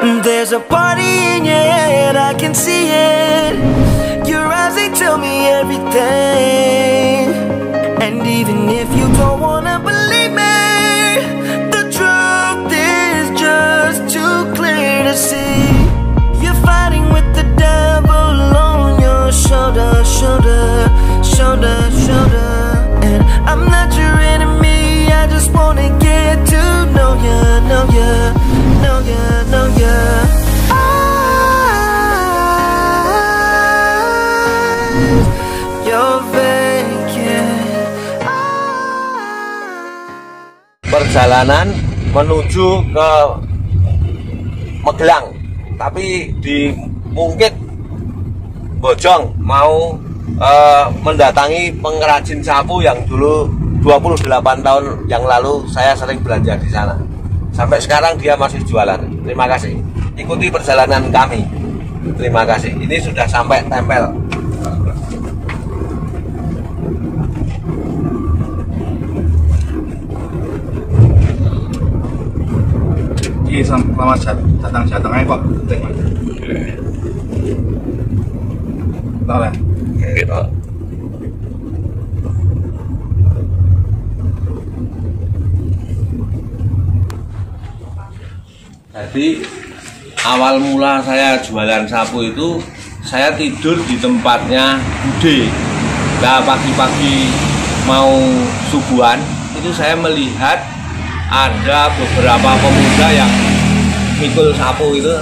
There's a party in your head, I can see it. Your eyes, they tell me everything. And even if you don't wanna believe me, the truth is just too clear to see. You're fighting with the devil on your shoulder, shoulder, shoulder, shoulder. And I'm not your enemy, I just wanna get to know ya, know ya, know ya, know ya. You're vacant. Perjalanan menuju ke Magelang, tapi di Mungkit Bojong mau mendatangi pengrajin sapu yang dulu 28 tahun yang lalu saya sering belanja di sana. Sampai sekarang dia masih jualan. Terima kasih. Ikuti perjalanan kami. Terima kasih. Ini sudah sampai tempel. Iya, selamat datang aja kok. Boleh. Gitu. Jadi awal mula saya jualan sapu itu saya tidur di tempatnya Bude. Nah, pagi-pagi mau subuhan itu saya melihat ada beberapa pemuda yang mikul sapu itu.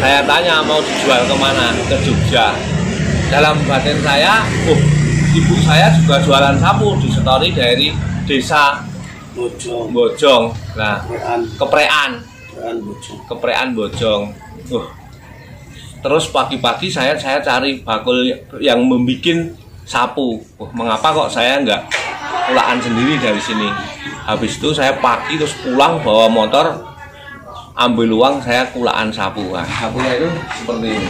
Saya tanya mau dijual kemana, ke Jogja. Dalam batin saya, ibu saya juga jualan sapu di Setori dari desa Bojong. Nah, Keprean Bojong. Terus pagi-pagi saya cari bakul yang membuat sapu. Mengapa kok saya nggak pulaan sendiri dari sini? Habis itu saya pagi terus pulang bawa motor, ambil uang, saya kulaan sapu. Nah, sapunya itu seperti ini.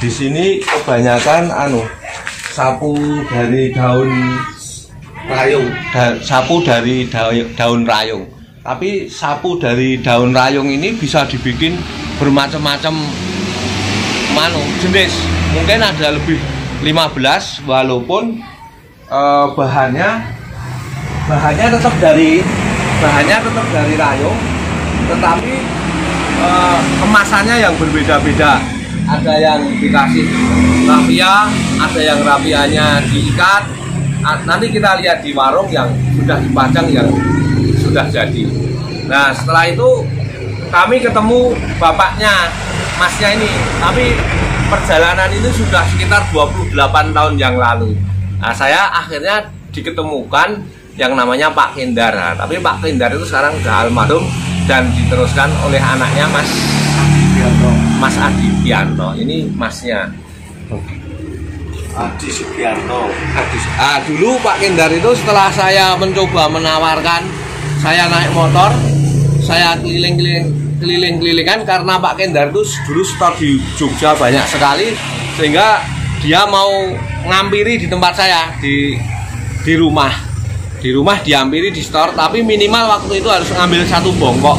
Di sini kebanyakan sapu dari daun rayung, sapu dari daun rayung. Tapi sapu dari daun rayung ini bisa dibikin bermacam-macam jenis. Mungkin ada lebih 15, walaupun bahannya tetap dari rayung, tetapi kemasannya yang berbeda-beda. Ada yang dikasih rafia, ada yang rafianya diikat. Nanti kita lihat di warung yang sudah dipajang, yang sudah jadi. Nah, setelah itu kami ketemu bapaknya, masnya ini. Tapi perjalanan itu sudah sekitar 28 tahun yang lalu. Nah, saya akhirnya diketemukan yang namanya Pak Kendar. Nah, tapi Pak Kendar itu sekarang sudah almarhum dan diteruskan oleh anaknya Mas Adi Pianto. Ini masnya Adi Sugiarto. Dulu Pak Kendar itu setelah saya mencoba menawarkan, saya naik motor, saya keliling-kelilingan karena Pak Kendar itu dulu store di Jogja banyak sekali, sehingga dia mau ngampiri di tempat saya di rumah dihampiri di store, tapi minimal waktu itu harus ngambil 1 bongkok.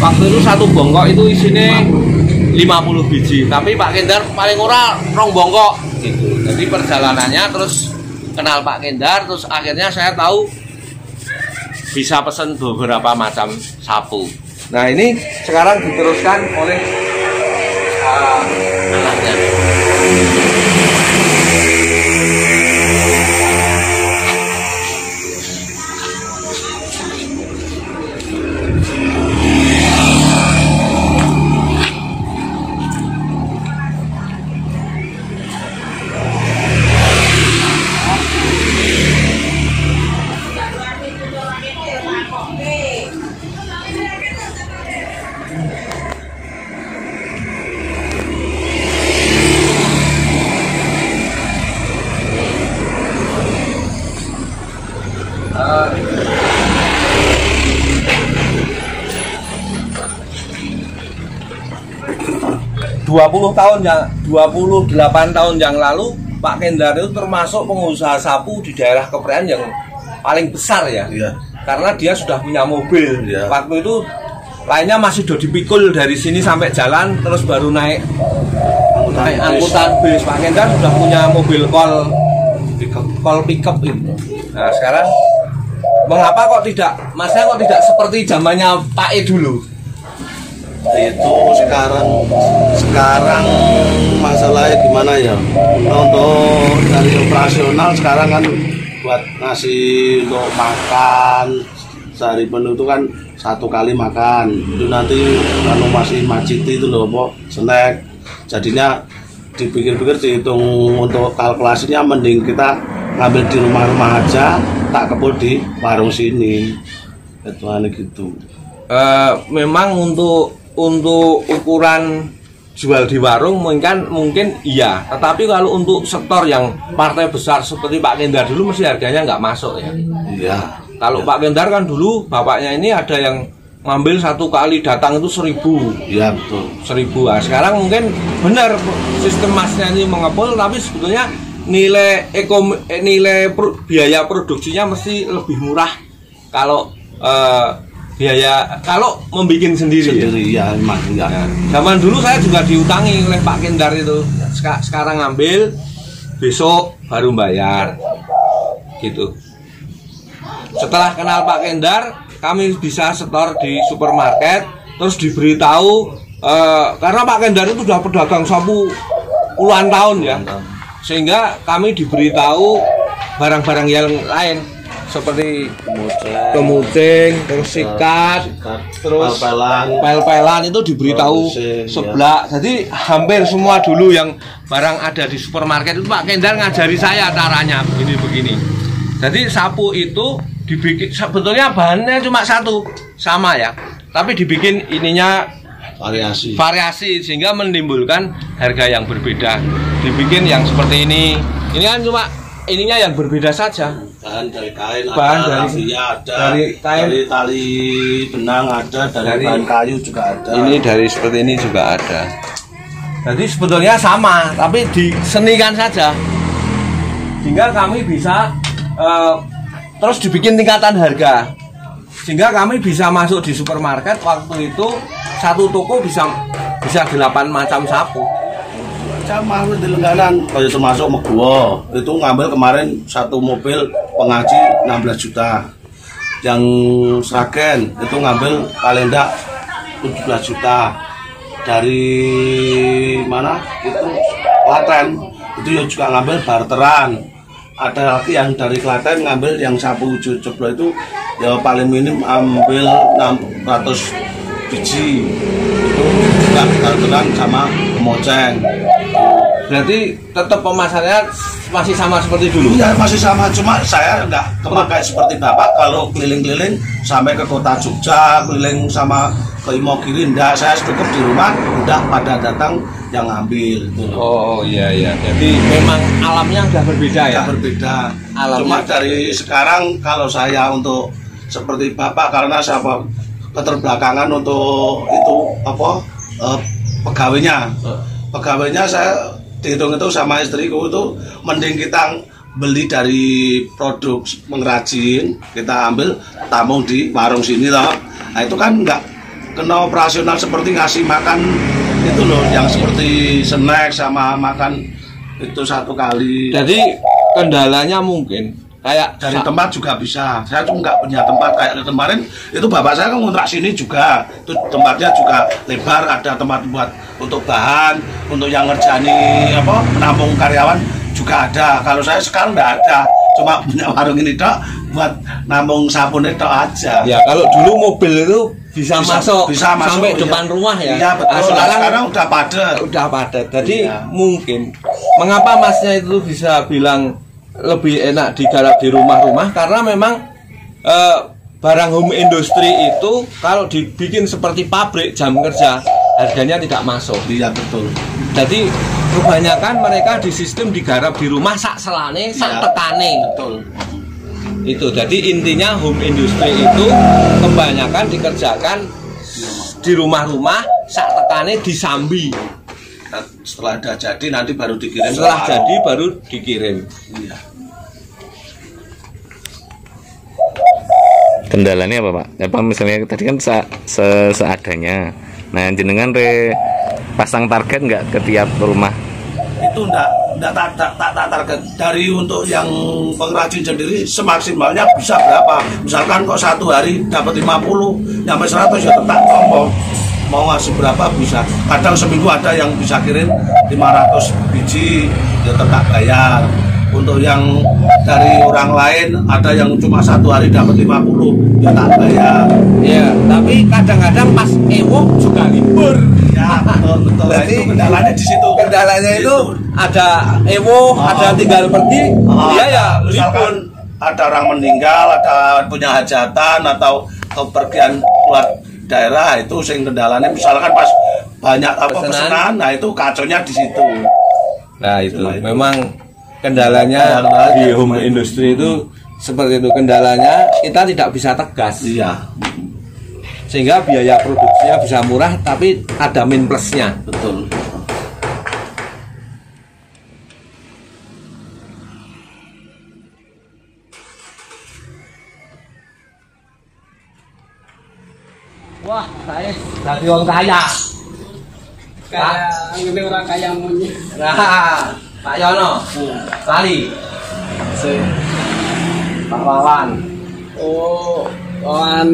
Waktu itu 1 bongkok itu isinya 50 biji, tapi Pak Kendar paling ora 2 bongkok gitu. Jadi perjalanannya terus kenal Pak Kendar, terus akhirnya saya tahu bisa pesen beberapa macam sapu. Nah, ini sekarang diteruskan oleh anaknya. 28 tahun yang lalu Pak Kendar itu termasuk pengusaha sapu di daerah Keprean yang paling besar ya. Iya. karena dia sudah punya mobil. Ya. Waktu itu lainnya masih udah dipikul dari sini sampai jalan, terus baru naik angkutan bis. Pak Kendar sudah punya mobil kol pickup itu. Nah sekarang mengapa kok tidak, masnya kok tidak seperti zamannya Pak E dulu? Itu sekarang masalahnya gimana ya, untuk dari operasional sekarang kan buat ngasih untuk makan sehari penuh itu kan 1 kali makan itu, nanti kalau masih macet itu loh po snack, jadinya dipikir-pikir dihitung untuk kalkulasinya mending kita ngambil di rumah-rumah aja, tak kebul di warung sini itu aneh gitu. Memang untuk ukuran jual di warung mungkin iya, tetapi kalau untuk sektor yang partai besar seperti Pak Kendar dulu mesti harganya nggak masuk ya. Iya. Kalau ya. Pak Kendar kan dulu bapaknya ini ada yang ngambil 1 kali datang itu 1.000. Iya betul. 1.000. Nah, sekarang mungkin benar sistem masnya ini mengepul, tapi sebetulnya biaya produksinya mesti lebih murah kalau biaya kalau membuat sendiri ya memang ya. Zaman dulu saya juga diutangi oleh Pak Kendar itu, sekarang ngambil besok baru bayar gitu. Setelah kenal Pak Kendar kami bisa setor di supermarket, terus diberitahu karena Pak Kendar itu sudah pedagang sapu puluhan tahun ya, sehingga kami diberitahu barang-barang yang lain seperti kemucing, terus sikat, terus pel-pelan itu diberitahu sebelah. Jadi hampir semua dulu yang barang ada di supermarket itu Pak Kendar ngajari saya caranya begini-begini. Jadi sapu itu dibikin, sebetulnya bahannya cuma satu sama ya, tapi dibikin ininya variasi sehingga menimbulkan harga yang berbeda. Dibikin yang seperti ini kan cuma ininya yang berbeda saja. Bahan dari kain ada, dari kain, dari tali benang ada, dari bahan kayu juga ada. Ini dari seperti ini juga ada. Jadi sebetulnya sama, tapi disenikan saja. Sehingga kami bisa terus dibikin tingkatan harga. Sehingga kami bisa masuk di supermarket waktu itu satu toko bisa 8 macam sapu. Sama di Lengganan, kalau termasuk Meguwo itu ngambil kemarin 1 mobil pengaji 16 juta. Yang Sragen itu ngambil paling enggak 17 juta. Dari mana itu Klaten itu juga ngambil barteran. Ada lagi yang dari Klaten ngambil yang sapu jeblo itu ya paling minim ambil 600 biji. Itu juga barteran sama Moceng. Berarti tetap pemasarannya masih sama seperti dulu? Ya masih sama, cuma saya enggak kemakai seperti Bapak kalau keliling-keliling sampai ke kota Jogja, keliling sama ke Imogiri, enggak, saya cukup di rumah udah pada datang yang ngambil gitu. Oh iya, jadi memang alamnya udah berbeda ya? Berbeda, alamnya. Cuma dari sekarang kalau saya untuk seperti Bapak, karena saya keterbelakangan untuk itu pegawainya saya dihitung itu sama istriku itu mending kita beli dari produk pengrajin, kita ambil tamu di warung sini loh. Nah itu kan nggak kena operasional seperti ngasih makan itu loh, yang seperti snack sama makan itu 1 kali. Jadi kendalanya mungkin kayak dari tempat juga bisa. Saya cuma nggak punya tempat kayak kemarin itu bapak saya kan ngontrak sini juga. Itu tempatnya juga lebar, ada tempat buat untuk bahan, untuk yang ngerjani menampung karyawan juga ada. Kalau saya sekarang nggak ada, cuma punya warung ini tok buat nampung sabun itu aja. Ya kalau dulu mobil itu bisa masuk sampai depan rumah ya. Iya betul. Sekarang udah padat. Jadi mungkin mengapa masnya itu bisa bilang lebih enak digarap di rumah-rumah, karena memang barang home industry itu kalau dibikin seperti pabrik jam kerja harganya tidak masuk. Iya betul. Jadi kebanyakan mereka di sistem digarap di rumah sak selane sak tekane. Betul. Itu jadi intinya home industry itu kebanyakan dikerjakan di rumah-rumah sak tekane disambi. Setelah udah jadi nanti baru dikirim. Setelah jadi baru dikirim. Iya. Kendalanya apa Pak? Apa misalnya tadi kan seadanya. Nah jenengan pasang target nggak ke tiap rumah? Itu enggak tak target. Dari untuk yang pengrajin sendiri semaksimalnya bisa berapa? Misalkan kok 1 hari dapat 50 sampai 100 ya tetap ngomong mau ngasih berapa bisa. Kadang seminggu ada yang bisa kirim 500 biji ya tetap bayar. Untuk yang dari orang lain ada yang cuma 1 hari dapat 50 ya tak bayar. Iya, tapi kadang-kadang pas ewo juga libur. Ya betul. Jadi Itu kendalanya di situ. Kendalanya itu ada ewo, ada tinggal pergi, dia ya libur. Misalkan ada orang meninggal, ada punya hajatan atau kepergian keluar daerah, itu sing kendalanya misalkan pas banyak pesanan, nah itu kacaunya di situ. Nah itu memang kendalanya di home industry itu seperti itu. Kendalanya kita tidak bisa tegas. Iya, Sehingga biaya produksinya bisa murah tapi ada min plusnya. betul. Wah, saya jadi orang kaya. Kayak orang kaya monyet. Nah, Pak Yono, lali. Pak Wawan. Oh, Wawan.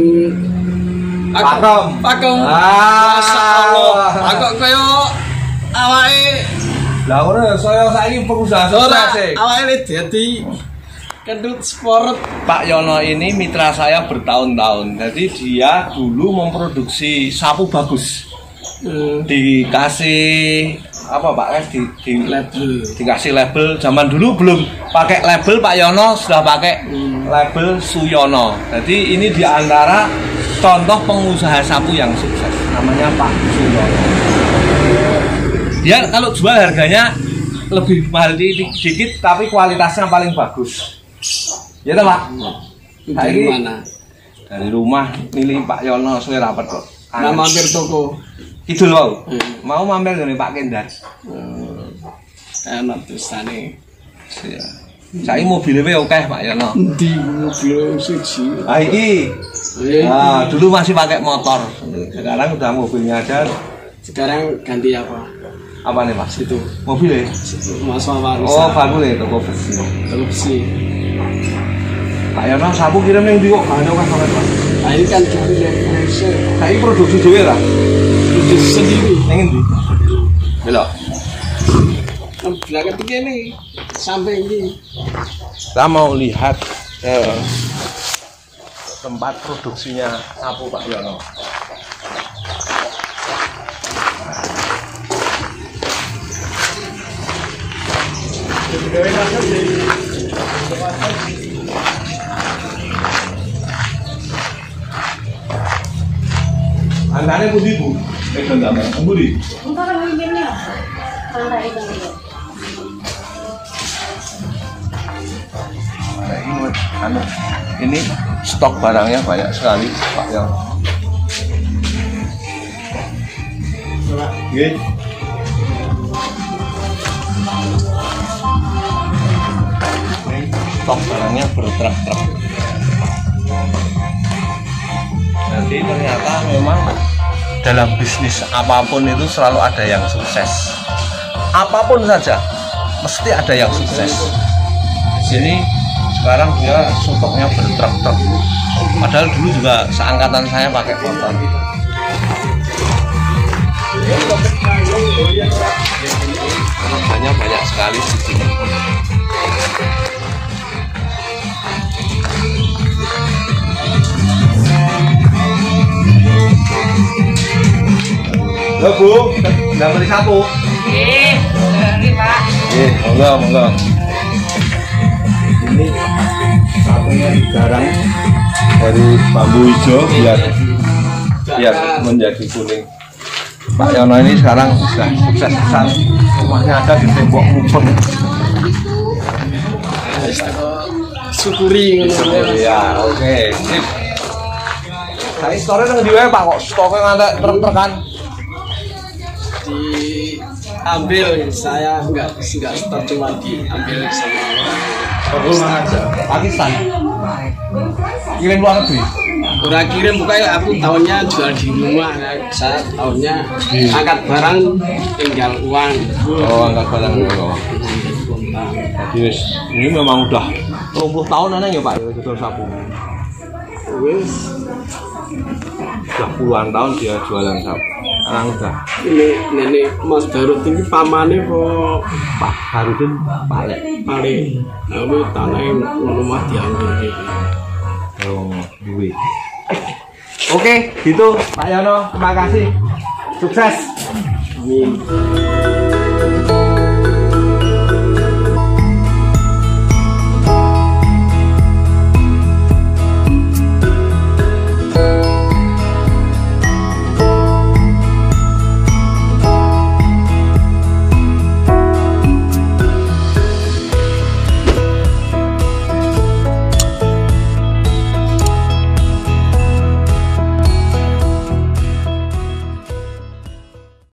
Pakem. Pakem. Ah. Masya Allah. Aku kaya awake. Lah ngono saya saiki pengusaha Ora, sukses. awake dadi kendut sport. Pak Yono ini mitra saya bertahun-tahun. Jadi dia dulu memproduksi sapu bagus. Dikasih apa Pak? Label. Dikasih label. Zaman dulu belum pakai label, Pak Yono sudah pakai label Suyono. Jadi ini diantara contoh pengusaha sapu yang sukses. Namanya Pak Suyono. Dia kalau jual harganya lebih mahal dikit, tapi kualitasnya paling bagus. Ya toh Pak? Dari mana? Dari rumah milih Pak Yono suwe rapet kok. Nah, mampir toko. Kidul mau mampir ngene Pak Kendar. Enak tulisane. Iya. Saiki mobilnya oke Pak Yono. Di mobil suci. Ah iki. Nah, dulu masih pakai motor. Sekarang udah mobilnya ada. Sekarang ganti apa? Apa nih Mas? Itu Mobilnya? Mas Wawan. Oh, baru ya toko besi. Korupsi. Pak Yono sapu kirim yang di kok ada kan Pak. Nah, ini kan juga Indonesia. Saiki produksi dhewe lah. Itu sendiri. Ning endi? Belok. Belakang begini sampai ini. Kita mau lihat tempat produksinya sapu Pak Yono. Andane budi Bu? Budi. Ini stok barangnya banyak sekali Pak Yono. Nggih. Stok barangnya bertruk-truk. Nanti ternyata memang dalam bisnis apapun itu selalu ada yang sukses. Apapun saja mesti ada yang sukses. Jadi sekarang dia stoknya bertruk-truk. Padahal dulu juga seangkatan saya pakai motor. Banyak sekali di sini. Halo Bu, udah beli sapu? Ini Pak. Monggo. Ini sapunya digarang dari bambu hijau biar menjadi kuning. Pak Yono ini sekarang sudah sukses besar. Rumahnya ada di tembok mubeng. Syukuri ngono. Ya, oke, sip. Saya store nang ndi wae Pak kok stoknya ngantek truk-trukan. Diambil, saya enggak stok, cuma diambil sama Pakistan. Kirim luar negeri. Ora kirim pokoknya aku tahunnya jual di rumah, saya tahunnya angkat barang tinggal uang. Oh, angkat barang dulu. Jadi ini memang udah 30 tahun aneh ya Pak ya jual sapu. Wis Udah puluhan tahun dia jualan sapu. Sekarang udah. ini nenek Mas Darut ini pamane kok Pak Harudin balik. paling aku tanah yang rumah diambil gitu. Oh, duit. Oke, gitu Pak Yono, terima kasih. Sukses. Amin.